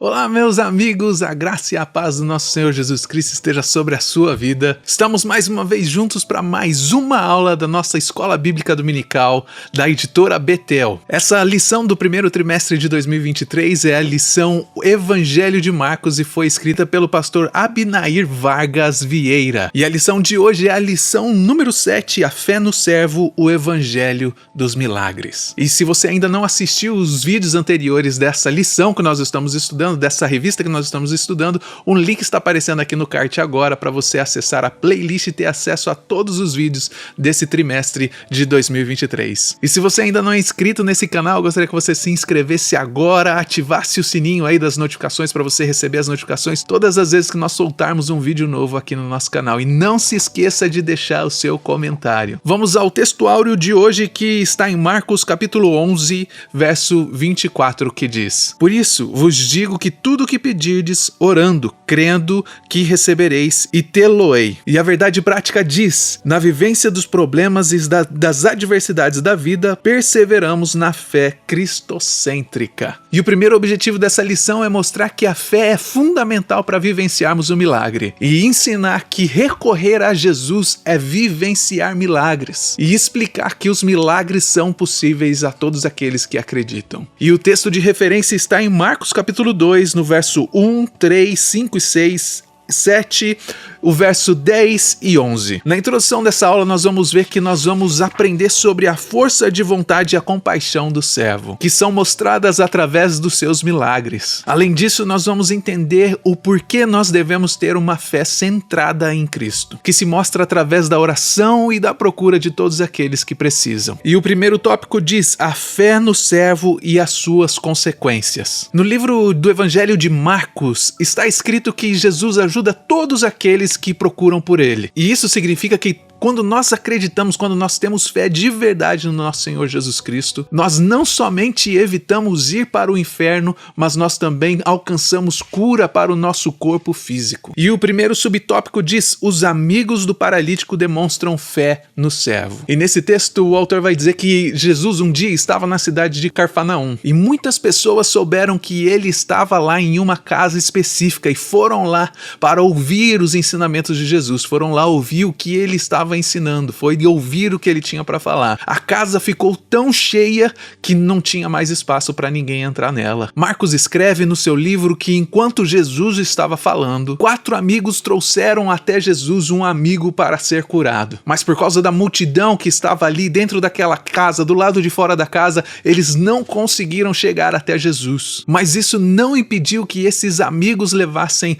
Olá, meus amigos, a graça e a paz do nosso Senhor Jesus Cristo esteja sobre a sua vida. Estamos mais uma vez juntos para mais uma aula da nossa Escola Bíblica Dominical da editora Betel. Essa lição do primeiro trimestre de 2023 é a lição Evangelho de Marcos e foi escrita pelo pastor Abinair Vargas Vieira. E a lição de hoje é a lição número 7, a fé no servo, o Evangelho dos Milagres. E se você ainda não assistiu os vídeos anteriores dessa lição que nós estamos estudando, dessa revista que nós estamos estudando, um link está aparecendo aqui no card agora para você acessar a playlist e ter acesso a todos os vídeos desse trimestre de 2023. E se você ainda não é inscrito nesse canal, eu gostaria que você se inscrevesse agora, ativasse o sininho aí das notificações para você receber as notificações todas as vezes que nós soltarmos um vídeo novo aqui no nosso canal. E não se esqueça de deixar o seu comentário. Vamos ao texto áureo de hoje, que está em Marcos capítulo 11, verso 24, que diz: Por isso vos digo que tudo o que pedirdes, orando, crendo que recebereis e tê-lo-ei. E a verdade prática diz: na vivência dos problemas e das adversidades da vida, perseveramos na fé cristocêntrica. E o primeiro objetivo dessa lição é mostrar que a fé é fundamental para vivenciarmos o milagre e ensinar que recorrer a Jesus é vivenciar milagres e explicar que os milagres são possíveis a todos aqueles que acreditam. E o texto de referência está em Marcos capítulo 2, no verso 1, 3, 5 e 6, 7, o verso 10 e 11. Na introdução dessa aula nós vamos ver que nós vamos aprender sobre a força de vontade e a compaixão do servo, que são mostradas através dos seus milagres. Além disso, nós vamos entender o porquê nós devemos ter uma fé centrada em Cristo, que se mostra através da oração e da procura de todos aqueles que precisam. E o primeiro tópico diz: a fé no servo e as suas consequências. No livro do Evangelho de Marcos está escrito que Jesus ajuda todos aqueles que procuram por ele. E isso significa que quando nós acreditamos, quando nós temos fé de verdade no nosso Senhor Jesus Cristo, nós não somente evitamos ir para o inferno, mas nós também alcançamos cura para o nosso corpo físico. E o primeiro subtópico diz: os amigos do paralítico demonstram fé no servo. E nesse texto o autor vai dizer que Jesus um dia estava na cidade de Cafarnaum e muitas pessoas souberam que ele estava lá em uma casa específica e foram lá para ouvir os ensinamentos de Jesus, foram lá ouvir o que ele estava ensinando, foi ouvir o que ele tinha para falar. A casa ficou tão cheia que não tinha mais espaço para ninguém entrar nela. Marcos escreve no seu livro que enquanto Jesus estava falando, 4 amigos trouxeram até Jesus um amigo para ser curado. Mas por causa da multidão que estava ali dentro daquela casa, do lado de fora da casa, eles não conseguiram chegar até Jesus. Mas isso não impediu que esses amigos levassem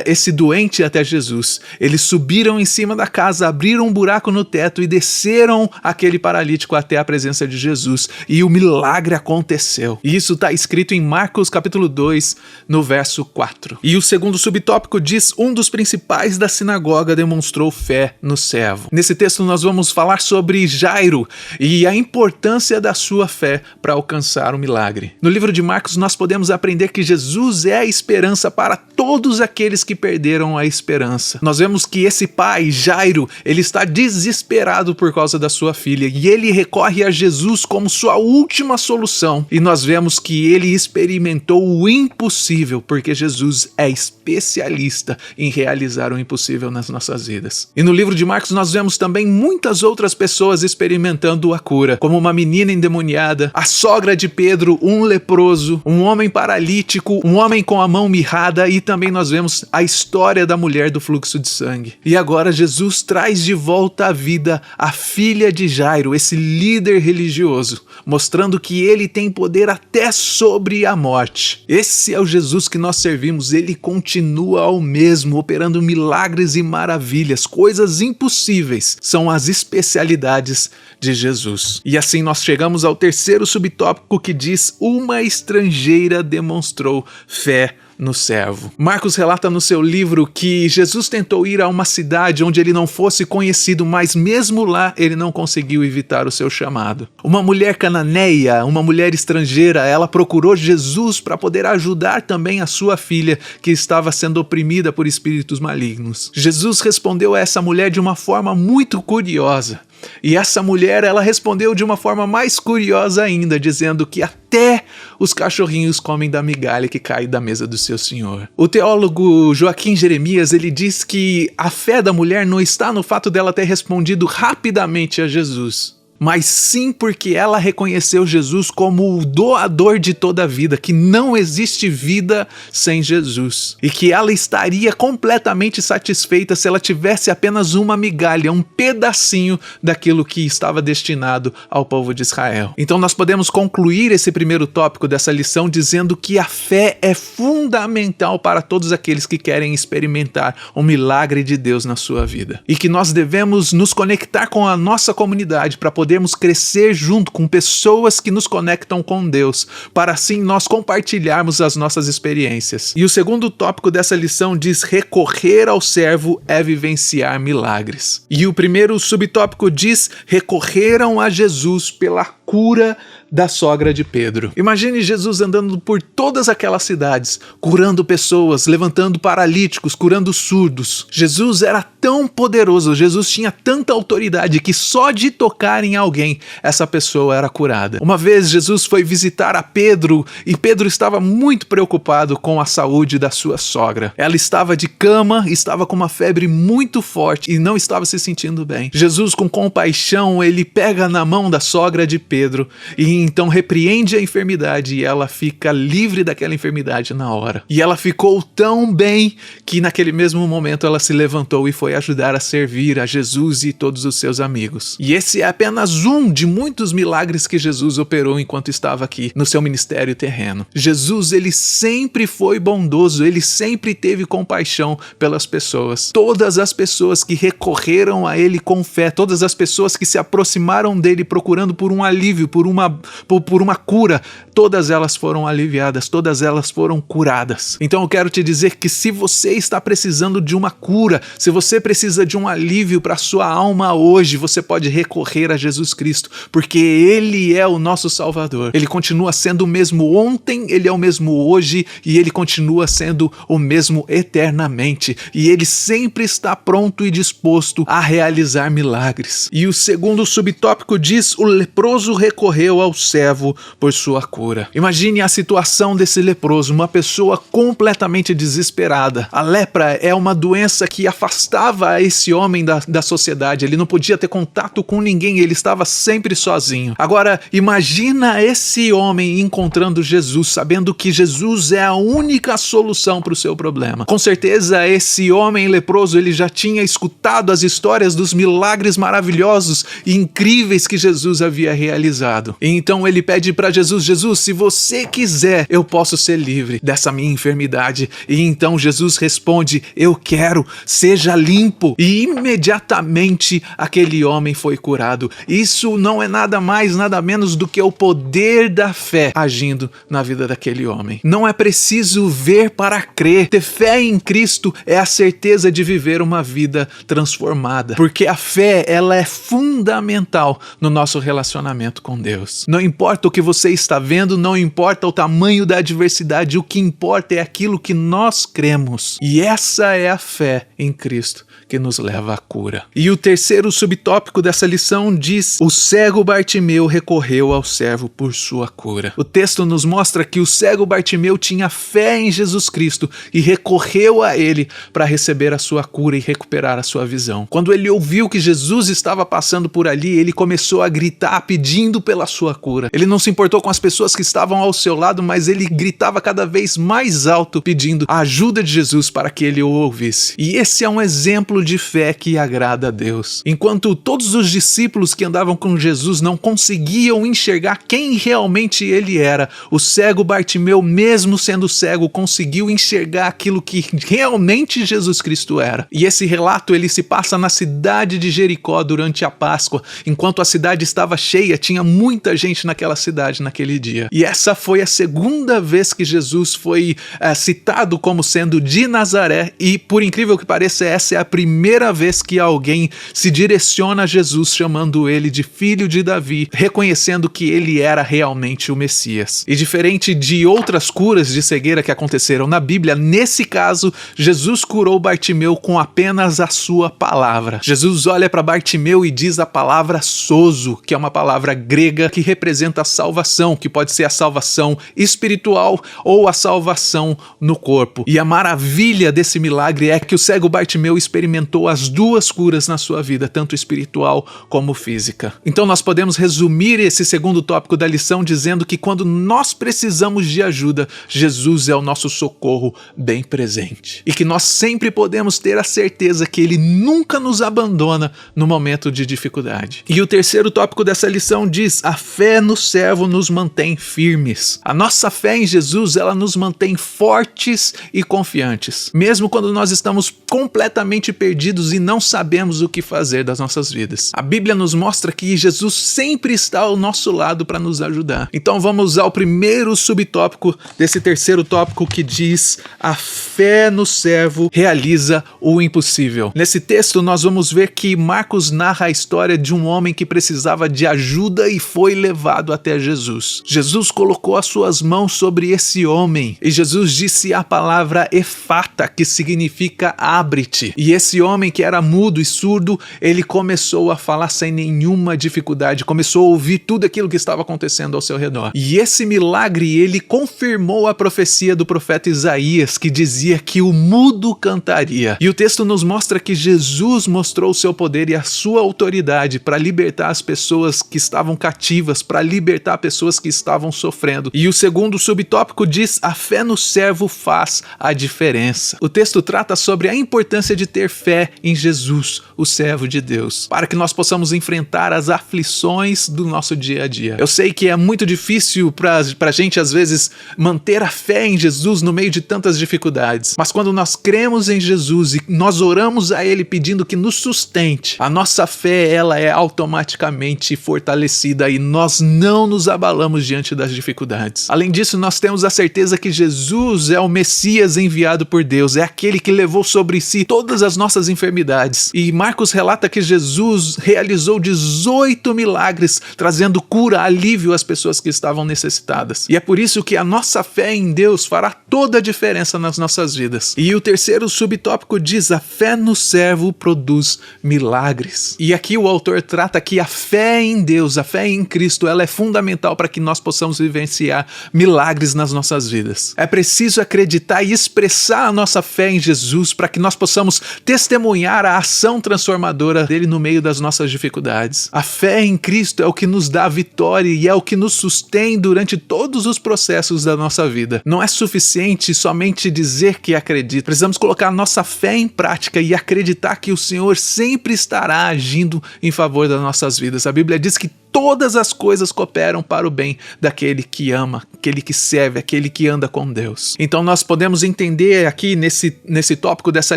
esse doente até Jesus. Eles subiram em cima da casa, abriram um buraco no teto e desceram aquele paralítico até a presença de Jesus, e o milagre aconteceu. E isso está escrito em Marcos capítulo 2, no verso 4. E o segundo subtópico diz: um dos principais da sinagoga demonstrou fé no servo. Nesse texto nós vamos falar sobre Jairo e a importância da sua fé para alcançar o milagre. No livro de Marcos nós podemos aprender que Jesus é a esperança para todos aqueles que perderam a esperança. Nós vemos que esse pai, Jairo, ele está desesperado por causa da sua filha e ele recorre a Jesus como sua última solução. E nós vemos que ele experimentou o impossível, porque Jesus é especialista em realizar o impossível nas nossas vidas. E no livro de Marcos nós vemos também muitas outras pessoas experimentando a cura, como uma menina endemoniada, a sogra de Pedro, um leproso, um homem paralítico, um homem com a mão mirrada, e também nós vemos a história da mulher do fluxo de sangue. E agora Jesus traz de volta à vida a filha de Jairo, esse líder religioso, mostrando que ele tem poder até sobre a morte. Esse é o Jesus que nós servimos, ele continua ao mesmo, operando milagres e maravilhas, coisas impossíveis, são as especialidades de Jesus. E assim nós chegamos ao terceiro subtópico, que diz: uma estrangeira demonstrou fé no servo. Marcos relata no seu livro que Jesus tentou ir a uma cidade onde ele não fosse conhecido, mas mesmo lá ele não conseguiu evitar o seu chamado. Uma mulher cananeia, uma mulher estrangeira, ela procurou Jesus para poder ajudar também a sua filha, que estava sendo oprimida por espíritos malignos. Jesus respondeu a essa mulher de uma forma muito curiosa. E essa mulher, ela respondeu de uma forma mais curiosa ainda, dizendo que até os cachorrinhos comem da migalha que cai da mesa do seu senhor. O teólogo Joaquim Jeremias, ele diz que a fé da mulher não está no fato dela ter respondido rapidamente a Jesus, mas sim porque ela reconheceu Jesus como o doador de toda a vida, que não existe vida sem Jesus, e que ela estaria completamente satisfeita se ela tivesse apenas uma migalha, um pedacinho daquilo que estava destinado ao povo de Israel. Então nós podemos concluir esse primeiro tópico dessa lição dizendo que a fé é fundamental para todos aqueles que querem experimentar o milagre de Deus na sua vida, e que nós devemos nos conectar com a nossa comunidade para podermos crescer junto com pessoas que nos conectam com Deus, para assim nós compartilharmos as nossas experiências. E o segundo tópico dessa lição diz: recorrer ao servo é vivenciar milagres. E o primeiro subtópico diz: recorreram a Jesus pela cura da sogra de Pedro. Imagine Jesus andando por todas aquelas cidades, curando pessoas, levantando paralíticos, curando surdos. Jesus era tão poderoso, Jesus tinha tanta autoridade que só de tocar em alguém, essa pessoa era curada. Uma vez Jesus foi visitar a Pedro e Pedro estava muito preocupado com a saúde da sua sogra. Ela estava de cama, estava com uma febre muito forte e não estava se sentindo bem. Jesus, com compaixão, ele pega na mão da sogra de Pedro e então repreende a enfermidade e ela fica livre daquela enfermidade na hora. E ela ficou tão bem que naquele mesmo momento ela se levantou e foi ajudar a servir a Jesus e todos os seus amigos. E esse é apenas um de muitos milagres que Jesus operou enquanto estava aqui no seu ministério terreno. Jesus, ele sempre foi bondoso, ele sempre teve compaixão pelas pessoas. Todas as pessoas que recorreram a ele com fé, todas as pessoas que se aproximaram dele procurando por um alívio, por uma cura, todas elas foram aliviadas, todas elas foram curadas. Então eu quero te dizer que se você está precisando de uma cura, se você precisa de um alívio para sua alma hoje, você pode recorrer a Jesus Cristo, porque Ele é o nosso Salvador. Ele continua sendo o mesmo ontem, Ele é o mesmo hoje e Ele continua sendo o mesmo eternamente. E Ele sempre está pronto e disposto a realizar milagres. E o segundo subtópico diz: o leproso recorreu ao servo por sua cura. Imagine a situação desse leproso, uma pessoa completamente desesperada. A lepra é uma doença que afastava esse homem da sociedade. Ele não podia ter contato com ninguém, ele estava sempre sozinho. Agora, imagina esse homem encontrando Jesus, sabendo que Jesus é a única solução para o seu problema. Com certeza, esse homem leproso, ele já tinha escutado as histórias dos milagres maravilhosos e incríveis que Jesus havia realizado. E então ele pede para Jesus: Jesus, se você quiser, eu posso ser livre dessa minha enfermidade. E então Jesus responde: eu quero, seja limpo. E imediatamente aquele homem foi curado. Isso não é nada mais, nada menos do que o poder da fé agindo na vida daquele homem. Não é preciso ver para crer. Ter fé em Cristo é a certeza de viver uma vida transformada, porque a fé, ela é fundamental no nosso relacionamento com Deus. Não importa o que você está vendo, não importa o tamanho da adversidade, o que importa é aquilo que nós cremos. E essa é a fé em Cristo que nos leva à cura. E o terceiro subtópico dessa lição diz: o cego Bartimeu recorreu ao servo por sua cura. O texto nos mostra que o cego Bartimeu tinha fé em Jesus Cristo e recorreu a ele para receber a sua cura e recuperar a sua visão. Quando ele ouviu que Jesus estava passando por ali, ele começou a gritar pedindo pela sua cura. Ele não se importou com as pessoas que estavam ao seu lado, mas ele gritava cada vez mais alto pedindo a ajuda de Jesus para que ele o ouvisse. E esse é um exemplo de fé que agrada a Deus. Enquanto todos os discípulos que andavam com Jesus não conseguiam enxergar quem realmente ele era, o cego Bartimeu, mesmo sendo cego, conseguiu enxergar aquilo que realmente Jesus Cristo era. E esse relato, ele se passa na cidade de Jericó durante a Páscoa. Enquanto a cidade estava cheia, tinha muita gente gente naquela cidade naquele dia. E essa foi a segunda vez que Jesus foi citado como sendo de Nazaré, e por incrível que pareça, essa é a primeira vez que alguém se direciona a Jesus chamando ele de filho de Davi, reconhecendo que ele era realmente o Messias. E diferente de outras curas de cegueira que aconteceram na Bíblia, nesse caso, Jesus curou Bartimeu com apenas a sua palavra. Jesus olha para Bartimeu e diz a palavra sozo, que é uma palavra grega que representa a salvação, que pode ser a salvação espiritual ou a salvação no corpo. E a maravilha desse milagre é que o cego Bartimeu experimentou as duas curas na sua vida, tanto espiritual como física. Então nós podemos resumir esse segundo tópico da lição dizendo que quando nós precisamos de ajuda, Jesus é o nosso socorro bem presente. E que nós sempre podemos ter a certeza que Ele nunca nos abandona no momento de dificuldade. E o terceiro tópico dessa lição diz: a fé no servo nos mantém firmes. A nossa fé em Jesus, ela nos mantém fortes e confiantes, mesmo quando nós estamos completamente perdidos e não sabemos o que fazer das nossas vidas. A Bíblia nos mostra que Jesus sempre está ao nosso lado para nos ajudar. Então vamos ao primeiro subtópico desse terceiro tópico, que diz: a fé no servo realiza o impossível. Nesse texto nós vamos ver que Marcos narra a história de um homem que precisava de ajuda e foi levado até Jesus. Jesus colocou as suas mãos sobre esse homem e Jesus disse a palavra efata, que significa abre-te. E esse homem, que era mudo e surdo, ele começou a falar sem nenhuma dificuldade, começou a ouvir tudo aquilo que estava acontecendo ao seu redor. E esse milagre, ele confirmou a profecia do profeta Isaías, que dizia que o mudo cantaria. E o texto nos mostra que Jesus mostrou o seu poder e a sua autoridade para libertar as pessoas que estavam cativas, para libertar pessoas que estavam sofrendo. E o segundo subtópico diz: a fé no servo faz a diferença. O texto trata sobre a importância de ter fé em Jesus, o servo de Deus, para que nós possamos enfrentar as aflições do nosso dia a dia. Eu sei que é muito difícil pra gente, às vezes, manter a fé em Jesus no meio de tantas dificuldades, mas quando nós cremos em Jesus e nós oramos a Ele pedindo que nos sustente, a nossa fé, ela é automaticamente fortalecida e nós não nos abalamos diante das dificuldades. Além disso, nós temos a certeza que Jesus é o Messias enviado por Deus, é aquele que levou sobre si todas as nossas enfermidades. E Marcos relata que Jesus realizou 18 milagres, trazendo cura, alívio às pessoas que estavam necessitadas. E é por isso que a nossa fé em Deus fará toda a diferença nas nossas vidas. E o terceiro subtópico diz: a fé no servo produz milagres. E aqui o autor trata que a fé em Deus, a fé em Cristo, ela é fundamental para que nós possamos vivenciar milagres nas nossas vidas. É preciso acreditar e expressar a nossa fé em Jesus para que nós possamos testemunhar a ação transformadora dele no meio das nossas dificuldades. A fé em Cristo é o que nos dá a vitória e é o que nos sustém durante todos os processos da nossa vida. Não é suficiente somente dizer que acredita. Precisamos colocar a nossa fé em prática e acreditar que o Senhor sempre estará agindo em favor das nossas vidas. A Bíblia diz que todas as coisas cooperam para o bem daquele que ama, aquele que serve, aquele que anda com Deus. Então nós podemos entender aqui nesse tópico dessa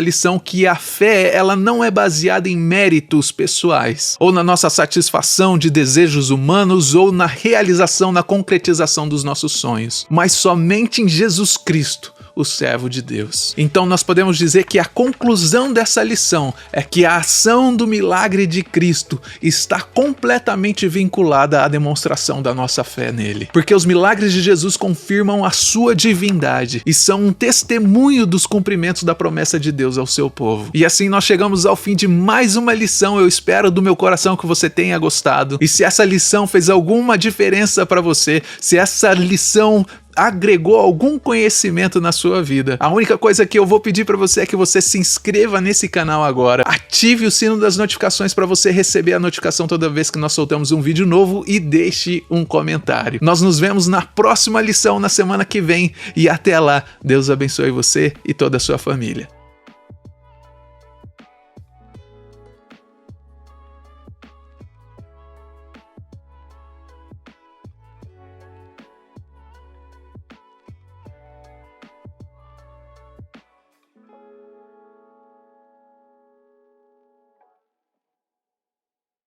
lição que a fé, ela não é baseada em méritos pessoais, ou na nossa satisfação de desejos humanos, ou na realização, na concretização dos nossos sonhos, mas somente em Jesus Cristo, o servo de Deus. Então nós podemos dizer que a conclusão dessa lição é que a ação do milagre de Cristo está completamente vinculada à demonstração da nossa fé nele. Porque os milagres de Jesus confirmam a sua divindade e são um testemunho dos cumprimentos da promessa de Deus ao seu povo. E assim nós chegamos ao fim de mais uma lição. Eu espero do meu coração que você tenha gostado. E se essa lição fez alguma diferença para você, se essa lição agregou algum conhecimento na sua vida, a única coisa que eu vou pedir para você é que você se inscreva nesse canal agora, ative o sino das notificações para você receber a notificação toda vez que nós soltamos um vídeo novo e deixe um comentário. Nós nos vemos na próxima lição na semana que vem e até lá, Deus abençoe você e toda a sua família.